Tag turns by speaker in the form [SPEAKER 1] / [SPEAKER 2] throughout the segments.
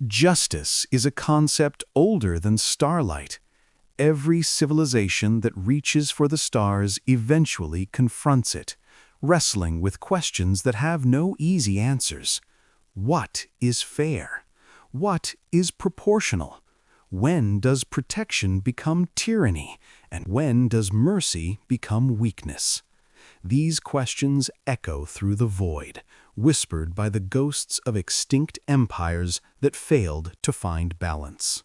[SPEAKER 1] Justice is a concept older than starlight. Every civilization that reaches for the stars eventually confronts it, wrestling with questions that have no easy answers. What is fair? What is proportional? When does protection become tyranny? And when does mercy become weakness? These questions echo through the void, whispered by the ghosts of extinct empires that failed to find balance.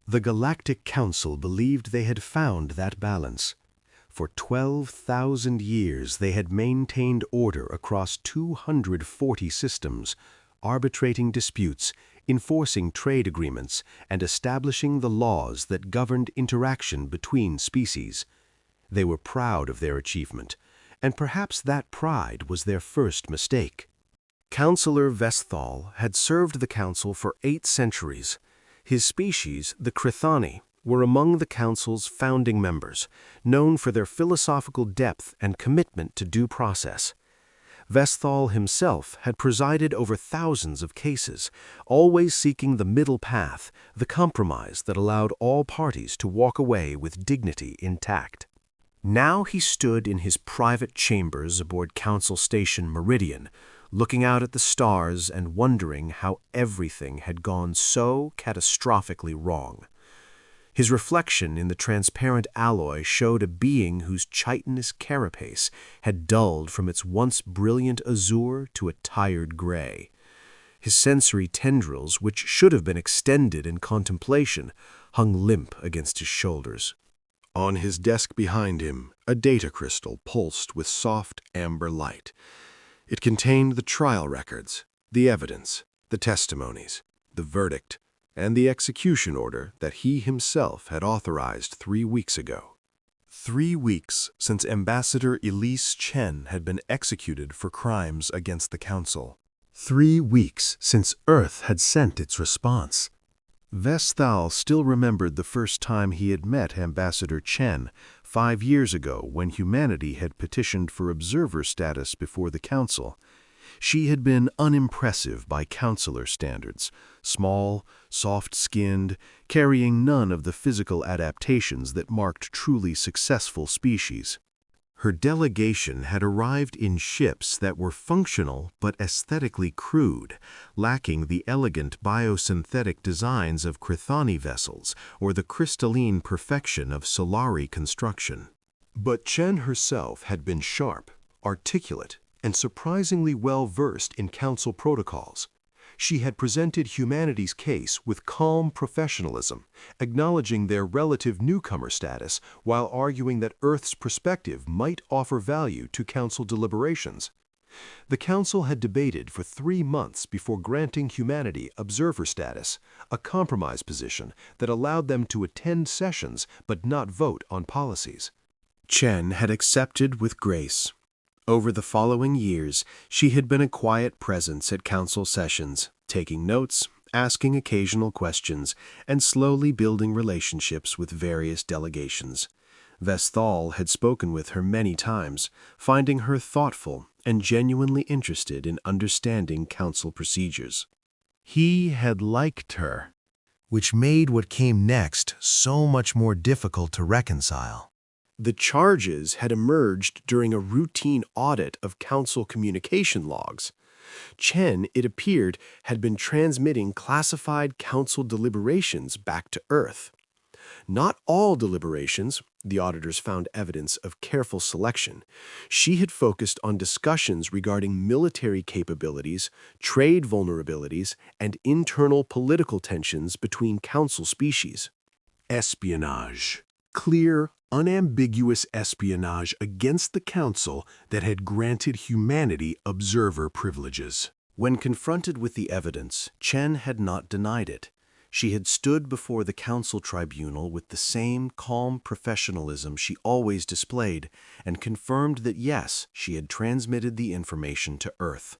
[SPEAKER 2] The Galactic Council believed they had found that balance. For 12,000 years they had maintained order across 240 systems, arbitrating disputes, enforcing trade agreements, and establishing the laws that governed interaction between species. They were proud of their achievement, and perhaps that pride was their first mistake. Counselor Vesthal had served the Council for 8 centuries. His species, the Crithani, were among the Council's founding members, known for their philosophical depth and commitment to due process. Vesthal himself had presided over thousands of cases, always seeking the middle path, the compromise that allowed all parties to walk away with dignity intact. Now he stood in his private chambers aboard Council Station Meridian, looking out at the stars and wondering how everything had gone so catastrophically wrong. His reflection in the transparent alloy showed a being whose chitinous carapace had dulled from its once brilliant azure to a tired gray. His sensory tendrils, which should have been extended in contemplation, hung limp against his shoulders. On his desk behind him, a data crystal pulsed with soft amber light. It contained the trial records, the evidence, the testimonies, the verdict, and the execution order that he himself had authorized 3 weeks ago. 3 weeks since Ambassador Elise Chen had been executed for crimes against the Council. 3 weeks since Earth had sent its response. Vesthal still remembered the first time he had met Ambassador Chen 5 years ago when humanity had petitioned for observer status before the Council. She had been unimpressive by counselor standards, small, soft-skinned, carrying none of the physical adaptations that marked truly successful species. Her delegation had arrived in ships that were functional but aesthetically crude, lacking the elegant biosynthetic designs of Crithani vessels or the crystalline perfection of Solari construction. But Chen herself had been sharp, articulate, and surprisingly well-versed in Council protocols. She had presented humanity's case with calm professionalism, acknowledging their relative newcomer status while arguing that Earth's perspective might offer value to Council deliberations. The Council had debated for 3 months before granting humanity observer status, a compromise position that allowed them to attend sessions but not vote on policies. Chen had accepted with grace. Over the following years, she had been a quiet presence at Council sessions, taking notes, asking occasional questions, and slowly building relationships with various delegations. Vesthal had spoken with her many times, finding her thoughtful and genuinely interested in understanding Council procedures. He had liked her, which made what came next so much more difficult to reconcile. The charges had emerged during a routine audit of Council communication logs. Chen, it appeared, had been transmitting classified Council deliberations back to Earth. Not all deliberations, the auditors found evidence of careful selection. She had focused on discussions regarding military capabilities, trade vulnerabilities, and internal political tensions between Council species. Espionage. Clear, unambiguous espionage against the Council that had granted humanity observer privileges. When confronted with the evidence, Chen had not denied it. She had stood before the Council tribunal with the same calm professionalism she always displayed and confirmed that yes, she had transmitted the information to Earth.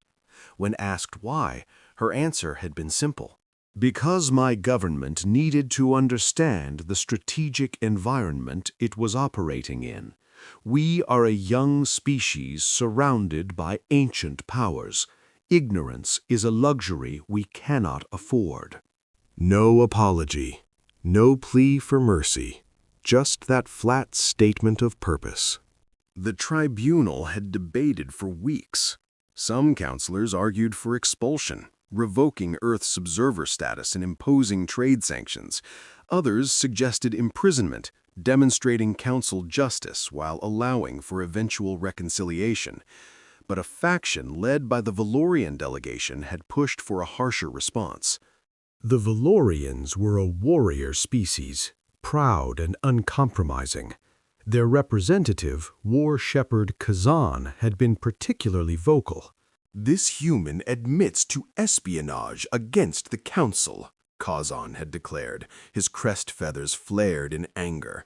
[SPEAKER 2] When asked why, her answer had been simple. Because my government needed to understand the strategic environment it was operating in. We are a young species surrounded by ancient powers. Ignorance is a luxury we cannot afford. No apology, no plea for mercy, just that flat statement of purpose. The tribunal had debated for weeks. Some counselors argued for expulsion, revoking Earth's observer status and imposing trade sanctions. Others suggested imprisonment, demonstrating council justice while allowing for eventual reconciliation. But a faction led by the Valorian delegation had pushed for a harsher response. The Valorians were a warrior species, proud and uncompromising. Their representative, War Shepherd Kazan, had been particularly vocal. "This human admits to espionage against the Council," Kazan had declared, his crest feathers flared in anger.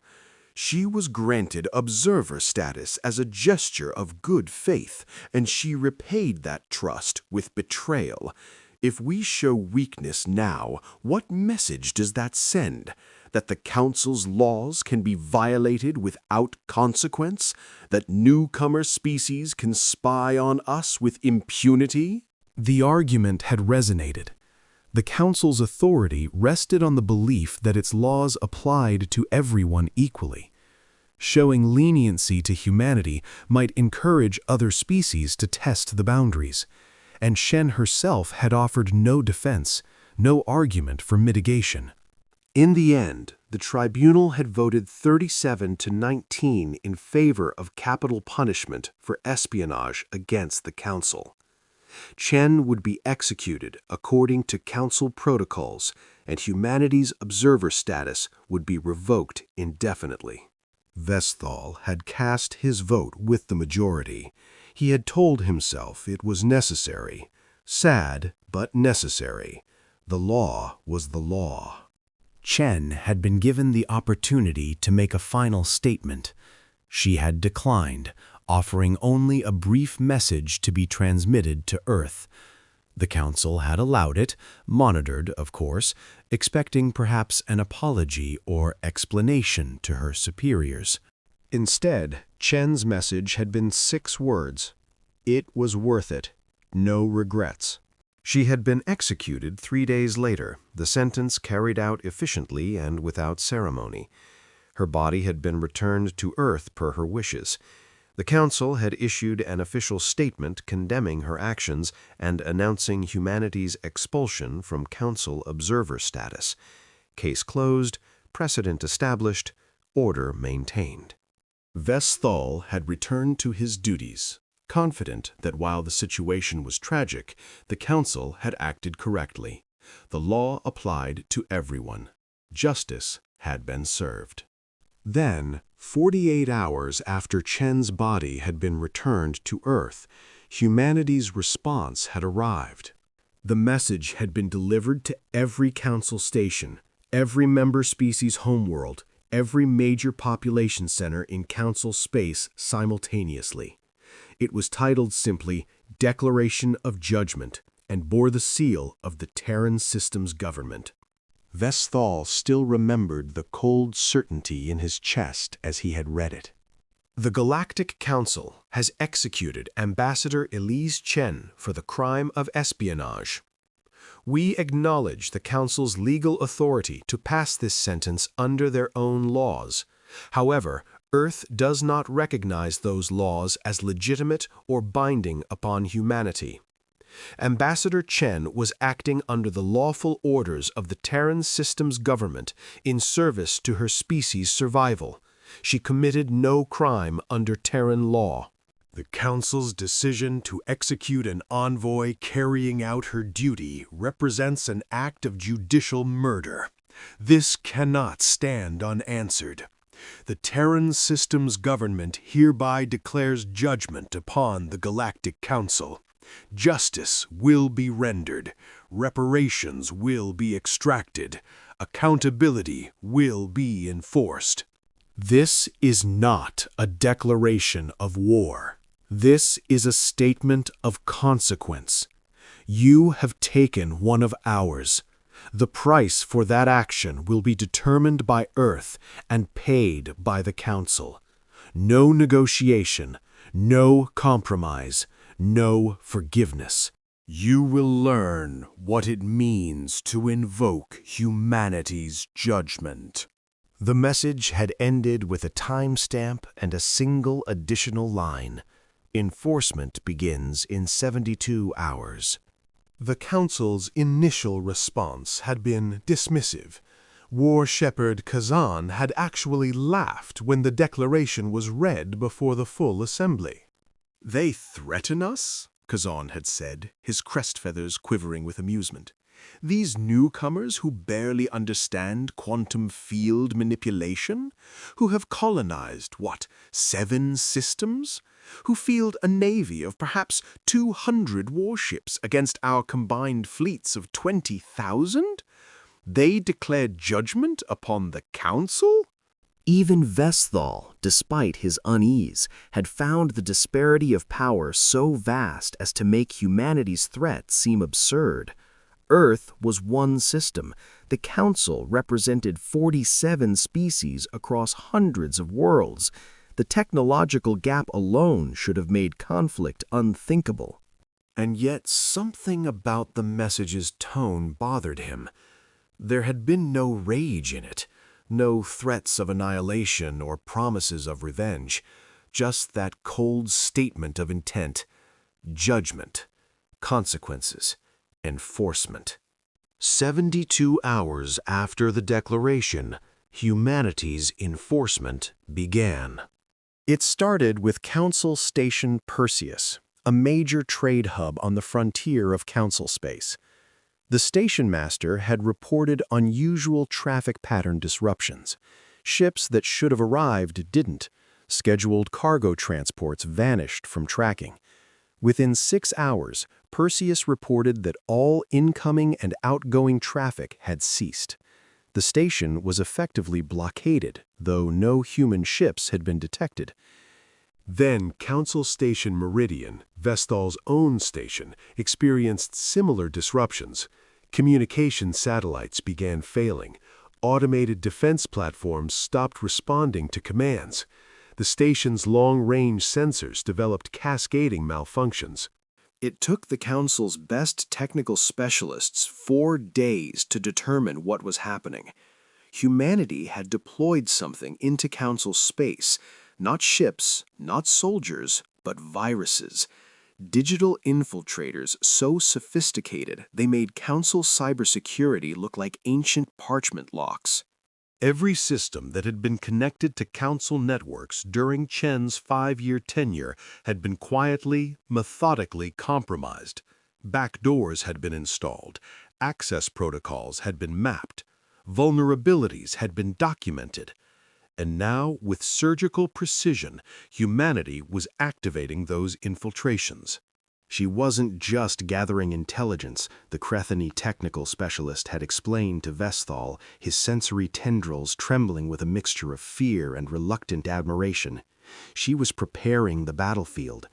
[SPEAKER 2] "She was granted observer status as a gesture of good faith, and she repaid that trust with betrayal. If we show weakness now, what message does that send? That the Council's laws can be violated without consequence? That newcomer species can spy on us with impunity?" The argument had resonated. The Council's authority rested on the belief that its laws applied to everyone equally. Showing leniency to humanity might encourage other species to test the boundaries. And Shen herself had offered no defense, no argument for mitigation. In the end, the tribunal had voted 37 to 19 in favor of capital punishment for espionage against the Council. Chen would be executed according to Council protocols, and humanity's observer status would be revoked indefinitely. Vesthal had cast his vote with the majority. He had told himself it was necessary. Sad, but necessary. The law was the law. Chen had been given the opportunity to make a final statement. She had declined, offering only a brief message to be transmitted to Earth. The Council had allowed it, monitored, of course, expecting perhaps an apology or explanation to her superiors. Instead, Chen's message had been 6 words. It was worth it. No regrets. She had been executed 3 days later, the sentence carried out efficiently and without ceremony. Her body had been returned to Earth per her wishes. The Council had issued an official statement condemning her actions and announcing humanity's expulsion from Council observer status. Case closed, precedent established, order maintained. Vesthal had returned to his duties, confident that while the situation was tragic, the Council had acted correctly. The law applied to everyone. Justice had been served. Then, 48 hours after Chen's body had been returned to Earth, humanity's response had arrived. The message had been delivered to every Council station, every member species homeworld, every major population center in Council space simultaneously. It was titled simply Declaration of Judgment and bore the seal of the Terran Systems government. Vesthal still remembered the cold certainty in his chest as he had read it. The Galactic Council has executed Ambassador Elise Chen for the crime of espionage. We acknowledge the Council's legal authority to pass this sentence under their own laws. However, Earth does not recognize those laws as legitimate or binding upon humanity. Ambassador Chen was acting under the lawful orders of the Terran Systems government in service to her species' survival. She committed no crime under Terran law. The Council's decision to execute an envoy carrying out her duty represents an act of judicial murder. This cannot stand unanswered. The Terran Systems government hereby declares judgment upon the Galactic Council. Justice will be rendered, reparations will be extracted, accountability will be enforced. This is not a declaration of war. This is a statement of consequence. You have taken one of ours. The price for that action will be determined by Earth and paid by the Council. No negotiation, no compromise, no forgiveness.
[SPEAKER 3] You will learn what it means to invoke humanity's judgment.
[SPEAKER 2] The message had ended with a timestamp and a single additional line. Enforcement begins in 72 hours.
[SPEAKER 4] The Council's initial response had been dismissive. War Shepherd Kazan had actually laughed when the declaration was read before the full assembly.
[SPEAKER 5] "They threaten us?" Kazan had said, his crest feathers quivering with amusement. "These newcomers who barely understand quantum field manipulation? Who have colonized, 7 systems? Who field a navy of perhaps 200 warships against our combined fleets of 20,000? They declare judgment upon the Council?"
[SPEAKER 6] Even Vesthal, despite his unease, had found the disparity of power so vast as to make humanity's threat seem absurd. Earth was one system. The Council represented 47 species across hundreds of worlds. The technological gap alone should have made conflict unthinkable.
[SPEAKER 5] And yet something about the message's tone bothered him. There had been no rage in it, no threats of annihilation or promises of revenge, just that cold statement of intent, judgment, consequences, enforcement.
[SPEAKER 2] 72 hours after the declaration, humanity's enforcement began.
[SPEAKER 7] It started with Council Station Perseus, a major trade hub on the frontier of Council space. The station master had reported unusual traffic pattern disruptions. Ships that should have arrived didn't. Scheduled cargo transports vanished from tracking. Within 6 hours, Perseus reported that all incoming and outgoing traffic had ceased. The station was effectively blockaded, though no human ships had been detected.
[SPEAKER 4] Then Council Station Meridian, Vesthal's own station, experienced similar disruptions. Communication satellites began failing. Automated defense platforms stopped responding to commands. The station's long-range sensors developed cascading malfunctions.
[SPEAKER 5] It took the Council's best technical specialists 4 days to determine what was happening. Humanity had deployed something into Council space, not ships, not soldiers, but viruses. Digital infiltrators so sophisticated they made Council cybersecurity look like ancient parchment locks.
[SPEAKER 3] Every system that had been connected to Council networks during Chen's 5-year tenure had been quietly, methodically compromised. Backdoors had been installed. Access protocols had been mapped. Vulnerabilities had been documented. And now, with surgical precision, humanity was activating those infiltrations.
[SPEAKER 2] She wasn't just gathering intelligence, the Crethany technical specialist had explained to Vesthal, his sensory tendrils trembling with a mixture of fear and reluctant admiration. She was preparing the battlefield.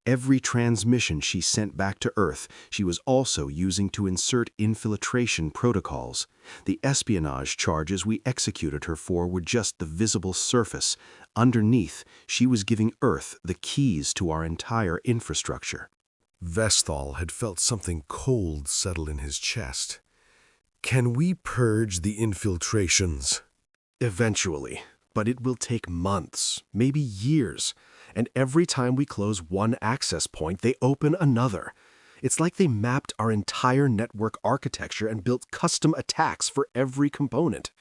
[SPEAKER 2] Every transmission she sent back to Earth, she was also using to insert infiltration protocols. The espionage charges we executed her for were just the visible surface. Underneath, she was giving Earth the keys to our entire infrastructure.
[SPEAKER 4] Vesthal had felt something cold settle in his chest. "Can we purge the infiltrations?"
[SPEAKER 7] Eventually, but it will take months, maybe years. And every time we close one access point, they open another. It's like they mapped our entire network architecture and built custom attacks for every component.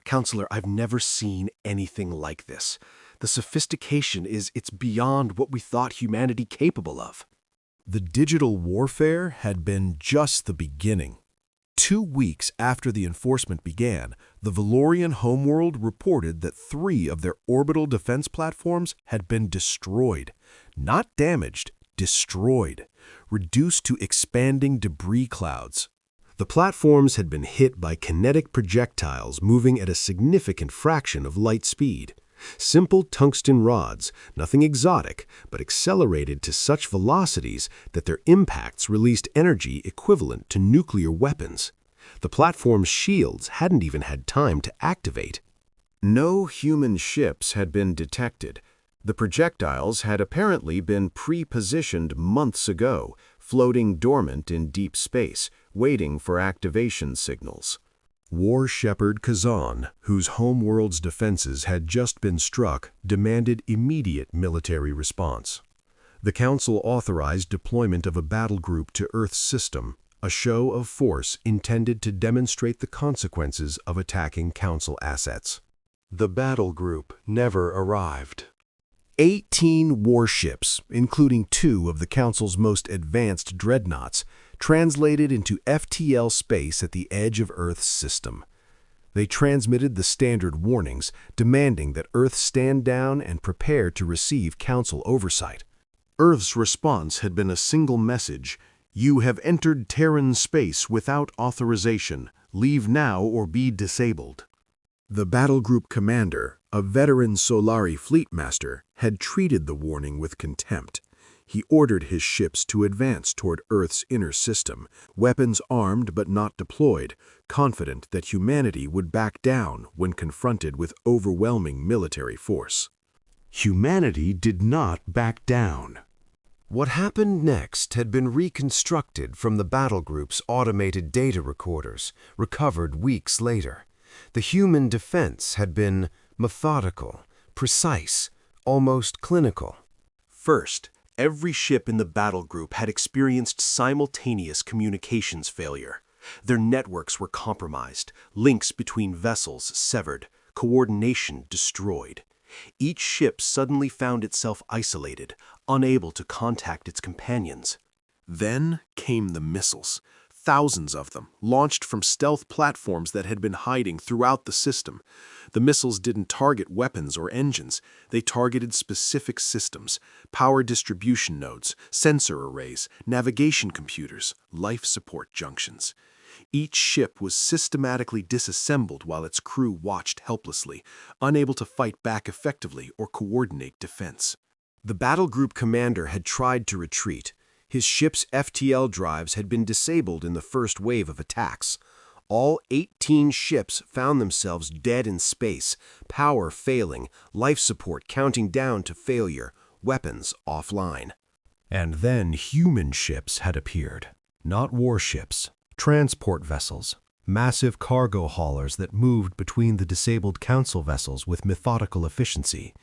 [SPEAKER 7] Counselor, I've never seen anything like this. The sophistication it's beyond what we thought humanity capable of.
[SPEAKER 1] The digital warfare had been just the beginning. 2 weeks after the enforcement began, the Valorian homeworld reported that 3 of their orbital defense platforms had been destroyed. Not damaged, destroyed, reduced to expanding debris clouds.
[SPEAKER 2] The platforms had been hit by kinetic projectiles moving at a significant fraction of light speed. Simple tungsten rods, nothing exotic, but accelerated to such velocities that their impacts released energy equivalent to nuclear weapons. The platform's shields hadn't even had time to activate.
[SPEAKER 5] No human ships had been detected. The projectiles had apparently been pre-positioned months ago,
[SPEAKER 2] floating dormant in deep space, waiting for activation signals. War Shepherd Kazan, whose homeworld's defenses had just been struck, demanded immediate military response. The Council authorized deployment of a battle group to Earth's system, a show of force intended to demonstrate the consequences of attacking Council assets.
[SPEAKER 5] The battle group never arrived.
[SPEAKER 2] 18 warships, including 2 of the Council's most advanced dreadnoughts, translated into FTL space at the edge of Earth's system. They transmitted the standard warnings, demanding that Earth stand down and prepare to receive Council oversight.
[SPEAKER 3] Earth's response had been a single message: "You have entered Terran space without authorization. Leave now or be disabled."
[SPEAKER 2] The battle group commander, a veteran Solari fleet master, had treated the warning with contempt. He ordered his ships to advance toward Earth's inner system, weapons armed but not deployed, confident that humanity would back down when confronted with overwhelming military force.
[SPEAKER 3] Humanity did not back down.
[SPEAKER 2] What happened next had been reconstructed from the battle group's automated data recorders, recovered weeks later. The human defense had been methodical, precise, almost clinical.
[SPEAKER 3] First, every ship in the battle group had experienced simultaneous communications failure. Their networks were compromised, links between vessels severed, coordination destroyed. Each ship suddenly found itself isolated, unable to contact its companions. Then came the missiles. Thousands of them, launched from stealth platforms that had been hiding throughout the system. The missiles didn't target weapons or engines. They targeted specific systems: power distribution nodes, sensor arrays, navigation computers, life support junctions. Each ship was systematically disassembled while its crew watched helplessly, unable to fight back effectively or coordinate defense.
[SPEAKER 2] The battle group commander had tried to retreat. His ship's FTL drives had been disabled in the first wave of attacks. All 18 ships found themselves dead in space, power failing, life support counting down to failure, weapons offline. And then human ships had appeared. Not warships, transport vessels, massive cargo haulers that moved between the disabled Council vessels with methodical efficiency.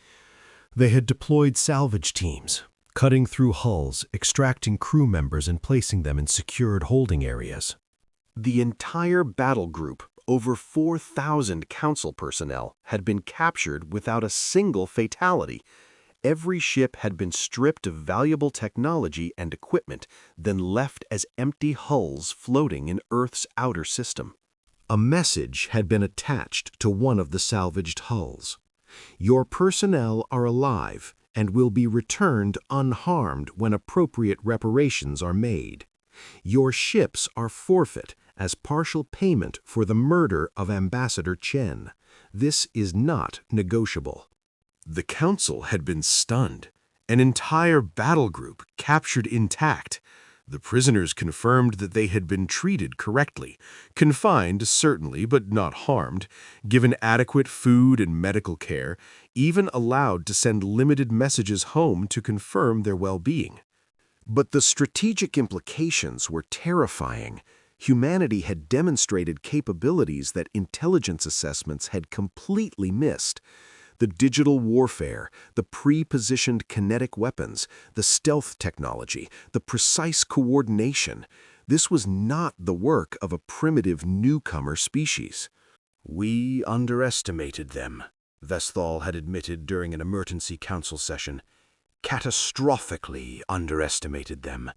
[SPEAKER 2] They had deployed salvage teams, cutting through hulls, extracting crew members and placing them in secured holding areas.
[SPEAKER 3] The entire battle group, over 4,000 Council personnel, had been captured without a single fatality. Every ship had been stripped of valuable technology and equipment, then left as empty hulls floating in Earth's outer system.
[SPEAKER 2] A message had been attached to one of the salvaged hulls. Your personnel are alive and will be returned unharmed when appropriate reparations are made. Your ships are forfeit as partial payment for the murder of Ambassador Chen. This is not negotiable.
[SPEAKER 3] The Council had been stunned. An entire battle group captured intact. The prisoners confirmed that they had been treated correctly, confined certainly but not harmed, given adequate food and medical care, even allowed to send limited messages home to confirm their well-being. But the strategic implications were terrifying. Humanity had demonstrated capabilities that intelligence assessments had completely missed. The digital warfare, the pre-positioned kinetic weapons, the stealth technology, the precise coordination. This was not the work of a primitive newcomer species.
[SPEAKER 2] We underestimated them, Vesthal had admitted during an emergency council session. Catastrophically underestimated them.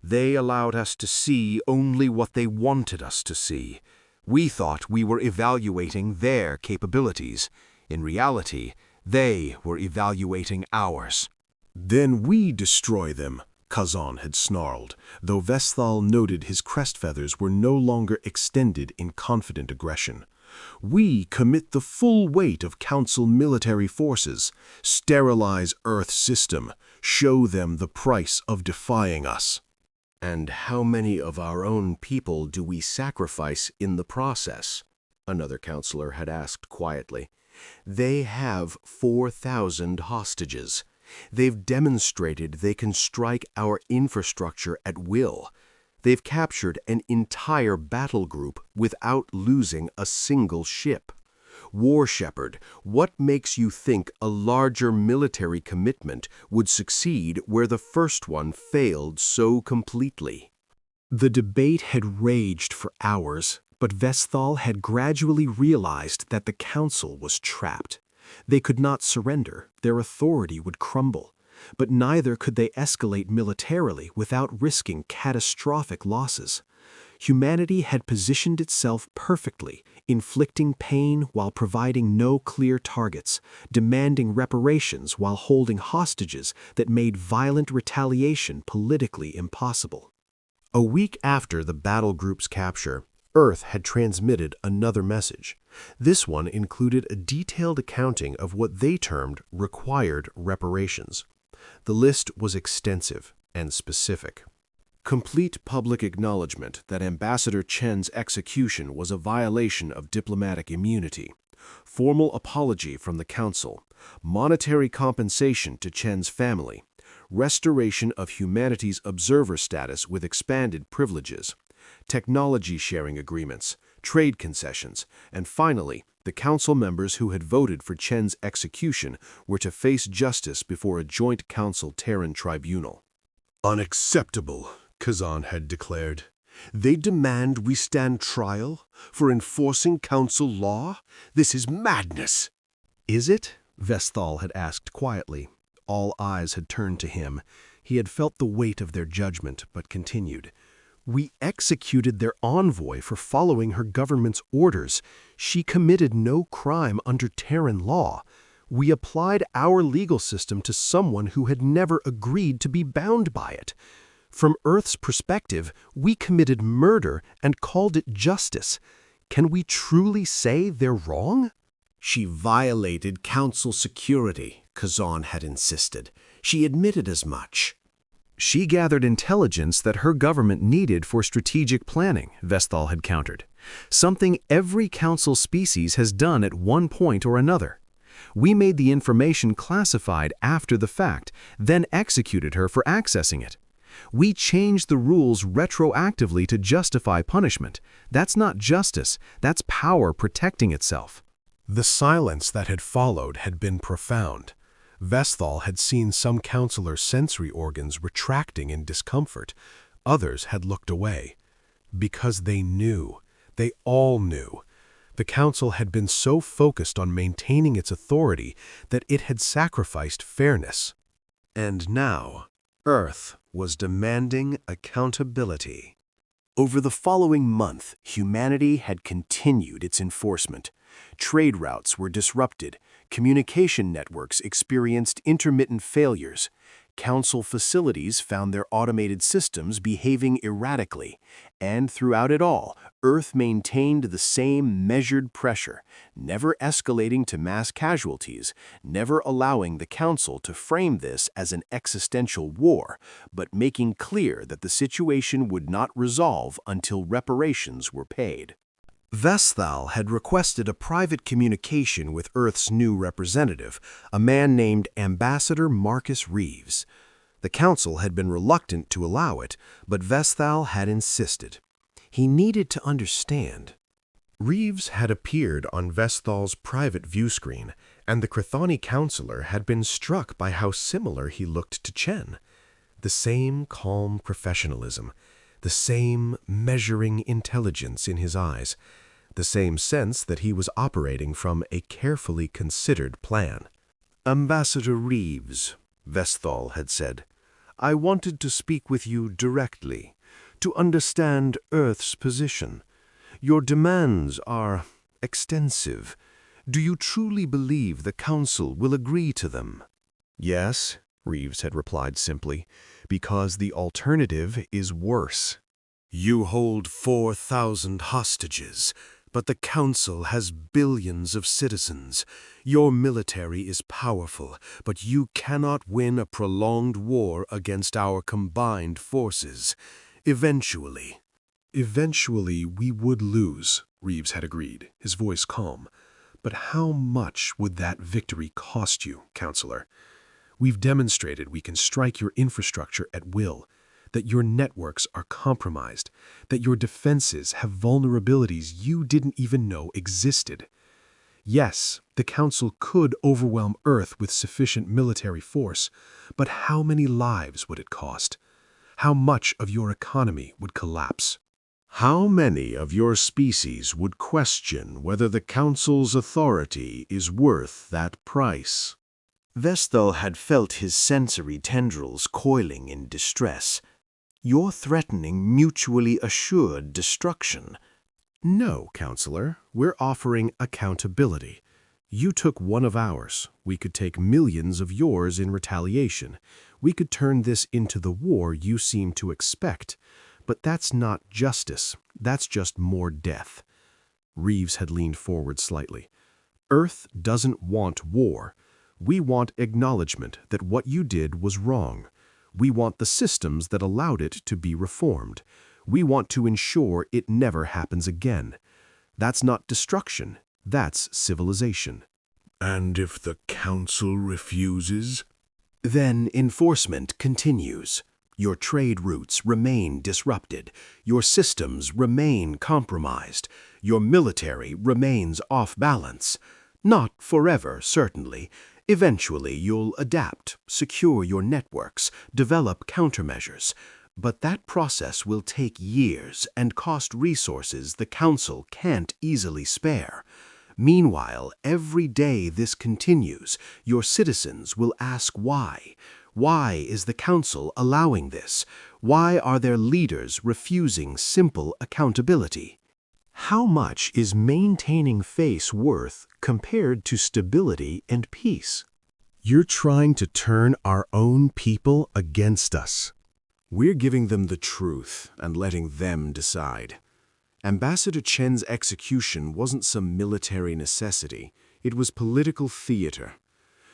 [SPEAKER 2] They allowed us to see only what they wanted us to see. We thought we were evaluating their capabilities. In reality, they were evaluating ours.
[SPEAKER 3] "Then we destroy them," Kazan had snarled, though Vesthal noted his crest feathers were no longer extended in confident aggression. "We commit the full weight of Council military forces, sterilize Earth's system, show them the price of defying us."
[SPEAKER 2] And how many of our own people do we sacrifice in the process? Another counselor had asked quietly. They have 4,000 hostages. They've demonstrated they can strike our infrastructure at will. They've captured an entire battle group without losing a single ship. War Shepherd, what makes you think a larger military commitment would succeed where the first one failed so completely?
[SPEAKER 7] The debate had raged for hours, but Vesthal had gradually realized that the Council was trapped. They could not surrender, their authority would crumble. But neither could they escalate militarily without risking catastrophic losses. Humanity had positioned itself perfectly, inflicting pain while providing no clear targets, demanding reparations while holding hostages that made violent retaliation politically impossible.
[SPEAKER 2] A week after the battle group's capture, Earth had transmitted another message. This one included a detailed accounting of what they termed required reparations. The list was extensive and specific. Complete public acknowledgement that Ambassador Chen's execution was a violation of diplomatic immunity. Formal apology from the Council. Monetary compensation to Chen's family. Restoration of humanity's observer status with expanded privileges. Technology sharing agreements, trade concessions, and finally, the Council members who had voted for Chen's execution were to face justice before a joint Council-Terran tribunal.
[SPEAKER 3] Unacceptable, Kazan had declared.
[SPEAKER 2] They demand we stand trial for enforcing Council law? This is madness.
[SPEAKER 7] Is it? Vesthal had asked quietly. All eyes had turned to him. He had felt the weight of their judgment, but continued. We executed their envoy for following her government's orders. She committed no crime under Terran law. We applied our legal system to someone who had never agreed to be bound by it. From Earth's perspective, we committed murder and called it justice. Can we truly say they're wrong?
[SPEAKER 2] She violated Council security, Kazan had insisted. She admitted as much.
[SPEAKER 1] She gathered intelligence that her government needed for strategic planning, Vesthal had countered. Something every Council species has done at one point or another. We made the information classified after the fact, then executed her for accessing it. We changed the rules retroactively to justify punishment. That's not justice, that's power protecting itself.
[SPEAKER 4] The silence that had followed had been profound. Vesthal had seen some counselors' sensory organs retracting in discomfort. Others had looked away. Because they knew. They all knew. The Council had been so focused on maintaining its authority that it had sacrificed fairness.
[SPEAKER 2] And now, Earth was demanding accountability. Over the following month, humanity had continued its enforcement. Trade routes were disrupted. Communication networks experienced intermittent failures. Council facilities found their automated systems behaving erratically. And throughout it all, Earth maintained the same measured pressure, never escalating to mass casualties, never allowing the Council to frame this as an existential war, but making clear that the situation would not resolve until reparations were paid.
[SPEAKER 7] Vesthal had requested a private communication with Earth's new representative, a man named Ambassador Marcus Reeves. The Council had been reluctant to allow it, but Vesthal had insisted. He needed to understand.
[SPEAKER 2] Reeves had appeared on Vesthal's private view screen, and the Chthoni counselor had been struck by how similar he looked to Chen. The same calm professionalism, the same measuring intelligence in his eyes, the same sense that he was operating from a carefully considered plan.
[SPEAKER 5] Ambassador Reeves, Vesthal had said, I wanted to speak with you directly, to understand Earth's position. Your demands are extensive. Do you truly believe the Council will agree to them?
[SPEAKER 7] Yes, Reeves had replied simply, because the alternative is worse.
[SPEAKER 5] You hold 4,000 hostages, but the Council has billions of citizens. Your military is powerful, but you cannot win a prolonged war against our combined forces. Eventually
[SPEAKER 4] We would lose, Reeves had agreed, his voice calm. But how much would that victory cost you, Counselor? We've demonstrated we can strike your infrastructure at will, that your networks are compromised, that your defenses have vulnerabilities you didn't even know existed. Yes, the Council could overwhelm Earth with sufficient military force, but how many lives would it cost? How much of your economy would collapse?
[SPEAKER 3] How many of your species would question whether the Council's authority is worth that price?
[SPEAKER 6] Vestal had felt his sensory tendrils coiling in distress. You're threatening mutually assured destruction.
[SPEAKER 2] No, Counselor, we're offering accountability. You took one of ours. We could take millions of yours in retaliation. We could turn this into the war you seem to expect. But that's not justice. That's just more death. Reeves had leaned forward slightly. Earth doesn't want war. We want acknowledgement that what you did was wrong. We want the systems that allowed it to be reformed. We want to ensure it never happens again. That's not destruction. That's civilization.
[SPEAKER 3] And if the Council refuses?
[SPEAKER 6] Then enforcement continues. Your trade routes remain disrupted. Your systems remain compromised. Your military remains off balance. Not forever, certainly. Eventually, you'll adapt, secure your networks, develop countermeasures. But that process will take years and cost resources the Council can't easily spare. Meanwhile, every day this continues, your citizens will ask why. Why is the Council allowing this? Why are their leaders refusing simple accountability?
[SPEAKER 2] How much is maintaining face worth compared to stability and peace? You're trying to turn our own people against us.
[SPEAKER 5] We're giving them the truth and letting them decide. Ambassador Chen's execution wasn't some military necessity. It was political theater.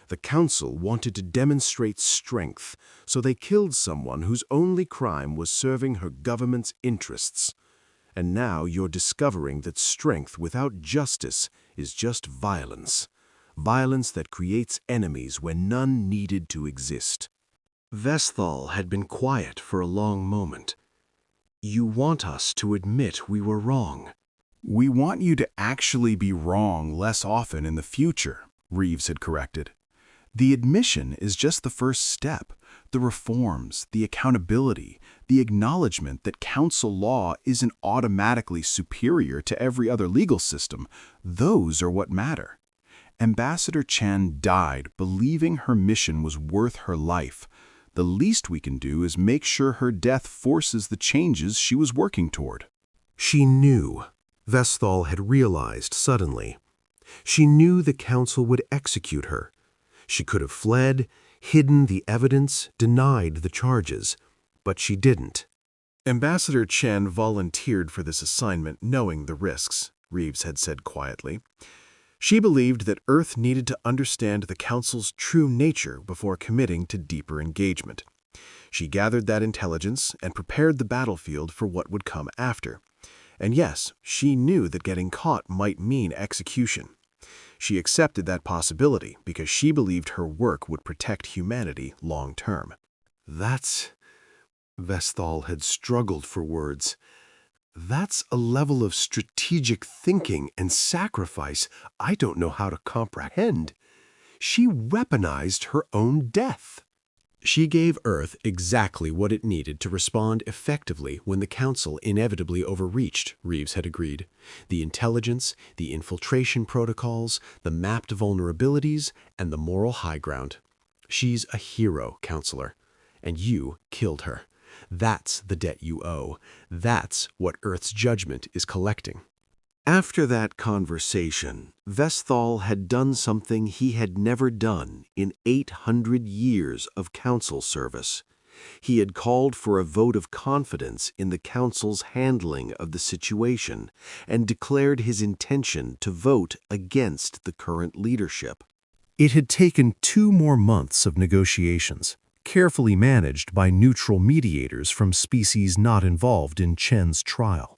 [SPEAKER 5] The Council wanted to demonstrate strength, so they killed someone whose only crime was serving her government's interests. And now you're discovering that strength without justice is just violence. Violence that creates enemies when none needed to exist.
[SPEAKER 6] Vestal had been quiet for a long moment. You want us to admit we were wrong.
[SPEAKER 1] We want you to actually be wrong less often in the future, Reeves had corrected. The admission is just the first step. The reforms, the accountability, the acknowledgement that Council law isn't automatically superior to every other legal system, those are what matter. Ambassador Chen died believing her mission was worth her life. The least we can do is make sure her death forces the changes she was working toward.
[SPEAKER 2] She knew. Vestal had realized suddenly. She knew the Council would execute her. She could have fled, hidden the evidence, denied the charges, but she didn't.
[SPEAKER 5] Ambassador Chen volunteered for this assignment knowing the risks, Reeves had said quietly. She believed that Earth needed to understand the Council's true nature before committing to deeper engagement. She gathered that intelligence and prepared the battlefield for what would come after. And yes, she knew that getting caught might mean execution. She accepted that possibility because she believed her work would protect humanity long term.
[SPEAKER 2] Vestal had struggled for words. That's a level of strategic thinking and sacrifice I don't know how to comprehend. She weaponized her own death. She gave Earth exactly what it needed to respond effectively when the Council inevitably overreached, Reeves had agreed. The intelligence, the infiltration protocols, the mapped vulnerabilities, and the moral high ground. She's a hero, Counselor, and you killed her. That's the debt you owe. That's what Earth's judgment is collecting.
[SPEAKER 6] After that conversation, Vestal had done something he had never done in 800 years of Council service. He had called for a vote of confidence in the Council's handling of the situation and declared his intention to vote against the current leadership.
[SPEAKER 2] It had taken 2 more months of negotiations, carefully managed by neutral mediators from species not involved in Chen's trial.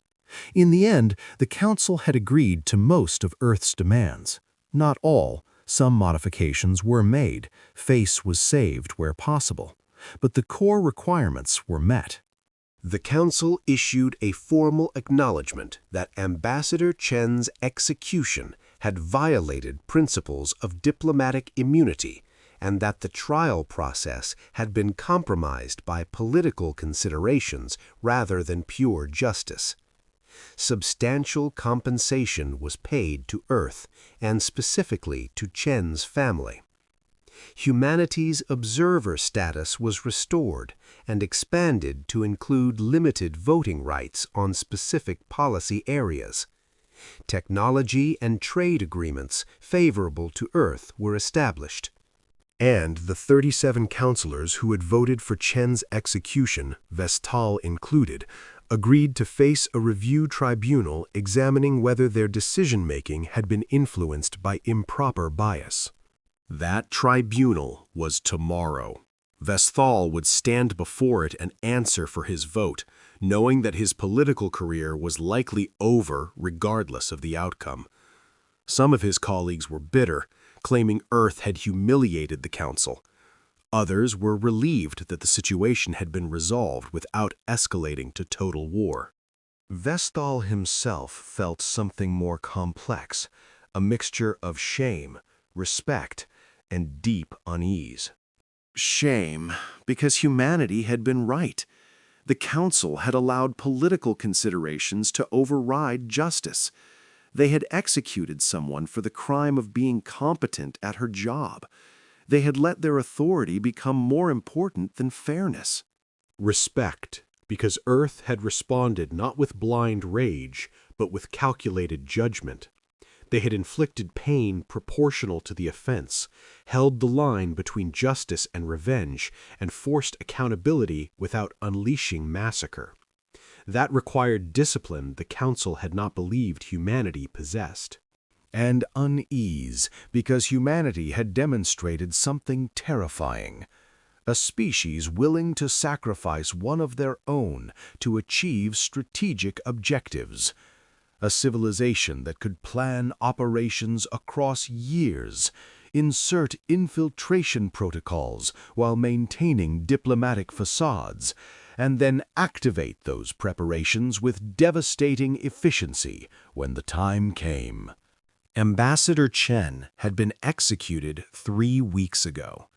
[SPEAKER 2] In the end, the Council had agreed to most of Earth's demands. Not all.
[SPEAKER 1] Some modifications were made, face was saved where possible, but the core requirements were met.
[SPEAKER 2] The Council issued a formal acknowledgement that Ambassador Chen's execution had violated principles of diplomatic immunity and that the trial process had been compromised by political considerations rather than pure justice. Substantial compensation was paid to Earth and specifically to Chen's family. Humanity's observer status was restored and expanded to include limited voting rights on specific policy areas. Technology and trade agreements favorable to Earth were established. And the 37 counselors who had voted for Chen's execution, Vestal included, agreed to face a review tribunal examining whether their decision-making had been influenced by improper bias.
[SPEAKER 5] That tribunal was tomorrow. Vestal would stand before it and answer for his vote, knowing that his political career was likely over regardless of the outcome. Some of his colleagues were bitter, claiming Earth had humiliated the Council. Others were relieved that the situation had been resolved without escalating to total war.
[SPEAKER 1] Vestal himself felt something more complex, a mixture of shame, respect, and deep unease. Shame, because humanity had been right. The Council had allowed political considerations to override justice. They had executed someone for the crime of being competent at her job. They had let their authority become more important than fairness.
[SPEAKER 2] Respect, because Earth had responded not with blind rage, but with calculated judgment. They had inflicted pain proportional to the offense, held the line between justice and revenge, and forced accountability without unleashing massacre. That required discipline the Council had not believed humanity possessed.
[SPEAKER 1] And unease, because humanity had demonstrated something terrifying. A species willing to sacrifice one of their own to achieve strategic objectives. A civilization that could plan operations across years, insert infiltration protocols while maintaining diplomatic facades, and then activate those preparations with devastating efficiency when the time came. Ambassador Chen had been executed 3 weeks ago.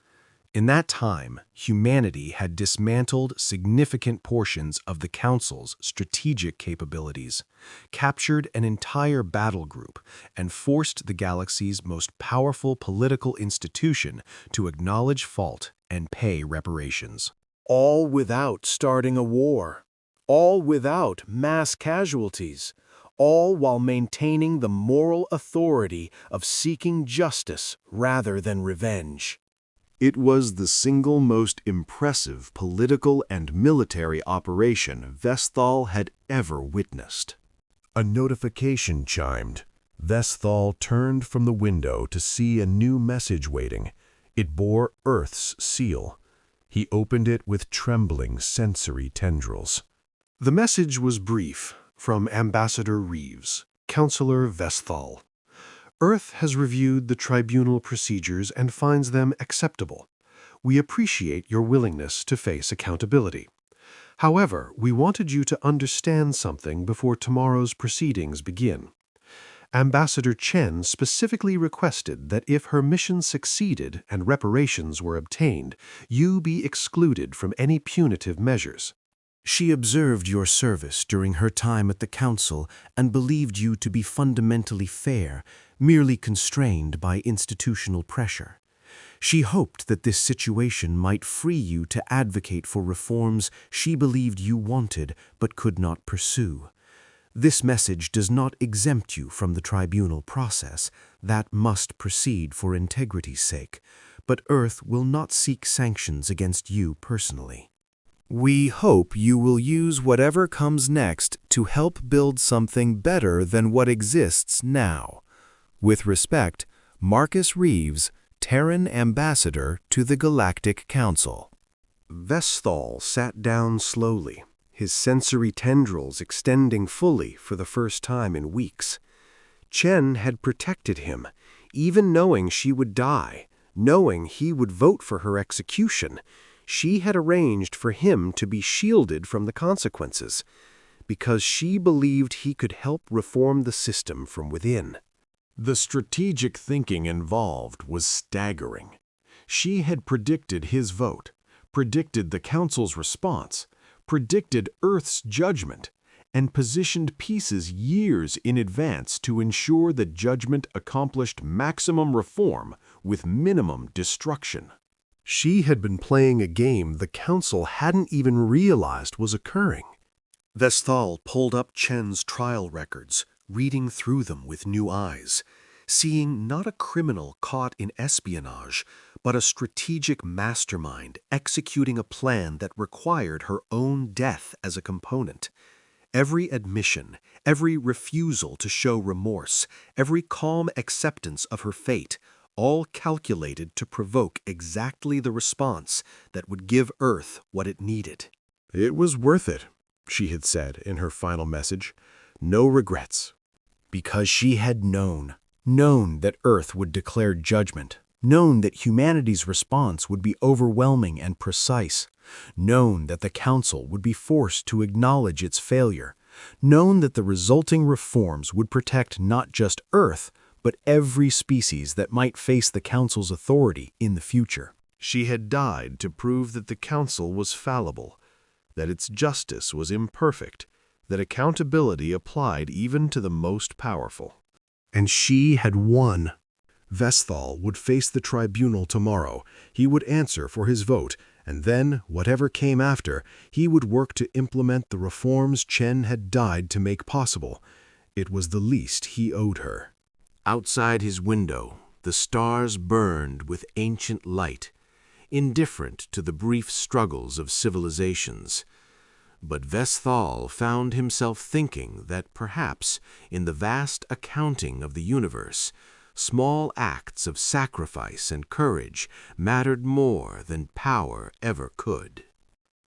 [SPEAKER 1] In that time, humanity had dismantled significant portions of the Council's strategic capabilities, captured an entire battle group, and forced the galaxy's most powerful political institution to acknowledge fault and pay reparations.
[SPEAKER 5] All without starting a war. All without mass casualties. All while maintaining the moral authority of seeking justice rather than revenge.
[SPEAKER 1] It was the single most impressive political and military operation Vestal had ever witnessed. A notification chimed. Vestal turned from the window to see a new message waiting. It bore Earth's seal. He opened it with trembling sensory tendrils.
[SPEAKER 2] The message was brief, from Ambassador Reeves, Counselor Vestal. Earth has reviewed the tribunal procedures and finds them acceptable. We appreciate your willingness to face accountability. However, we wanted you to understand something before tomorrow's proceedings begin. Ambassador Chen specifically requested that if her mission succeeded and reparations were obtained, you be excluded from any punitive measures.
[SPEAKER 1] She observed your service during her time at the Council and believed you to be fundamentally fair, merely constrained by institutional pressure. She hoped that this situation might free you to advocate for reforms she believed you wanted but could not pursue. This message does not exempt you from the tribunal process. That must proceed for integrity's sake, but Earth will not seek sanctions against you personally. We hope you will use whatever comes next to help build something better than what exists now. With respect, Marcus Reeves, Terran Ambassador to the Galactic Council.
[SPEAKER 2] Vestal sat down slowly, his sensory tendrils extending fully for the first time in weeks. Chen had protected him, Even knowing she would die, knowing he would vote for her execution, she had arranged for him to be shielded from the consequences, because she believed he could help reform the system from within.
[SPEAKER 3] The strategic thinking involved was staggering. She had predicted his vote, predicted the Council's response, predicted Earth's judgment, and positioned pieces years in advance to ensure that judgment accomplished maximum reform with minimum destruction.
[SPEAKER 2] She had been playing a game the Council hadn't even realized was occurring.
[SPEAKER 5] Vesthal pulled up Chen's trial records, reading through them with new eyes, seeing not a criminal caught in espionage, but a strategic mastermind executing a plan that required her own death as a component. Every admission, every refusal to show remorse, every calm acceptance of her fate, all calculated to provoke exactly the response that would give Earth what it needed.
[SPEAKER 3] "It was worth it," she had said in her final message. "No regrets."
[SPEAKER 1] Because she had known that Earth would declare judgment, known that humanity's response would be overwhelming and precise, known that the Council would be forced to acknowledge its failure, known that the resulting reforms would protect not just Earth, but every species that might face the Council's authority in the future.
[SPEAKER 3] She had died to prove that the Council was fallible, that its justice was imperfect, that accountability applied even to the most powerful.
[SPEAKER 2] And she had won. Vesthal would face the tribunal tomorrow. He would answer for his vote, and then, whatever came after, he would work to implement the reforms Chen had died to make possible. It was the least he owed her.
[SPEAKER 3] Outside his window, the stars burned with ancient light, indifferent to the brief struggles of civilizations. But Vesthal found himself thinking that perhaps, in the vast accounting of the universe, small acts of sacrifice and courage mattered more than power ever could.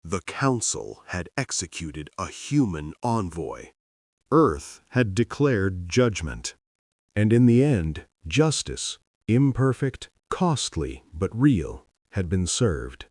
[SPEAKER 5] The Council had executed a human envoy.
[SPEAKER 2] Earth had declared judgment. And in the end, justice, imperfect, costly, but real, had been served.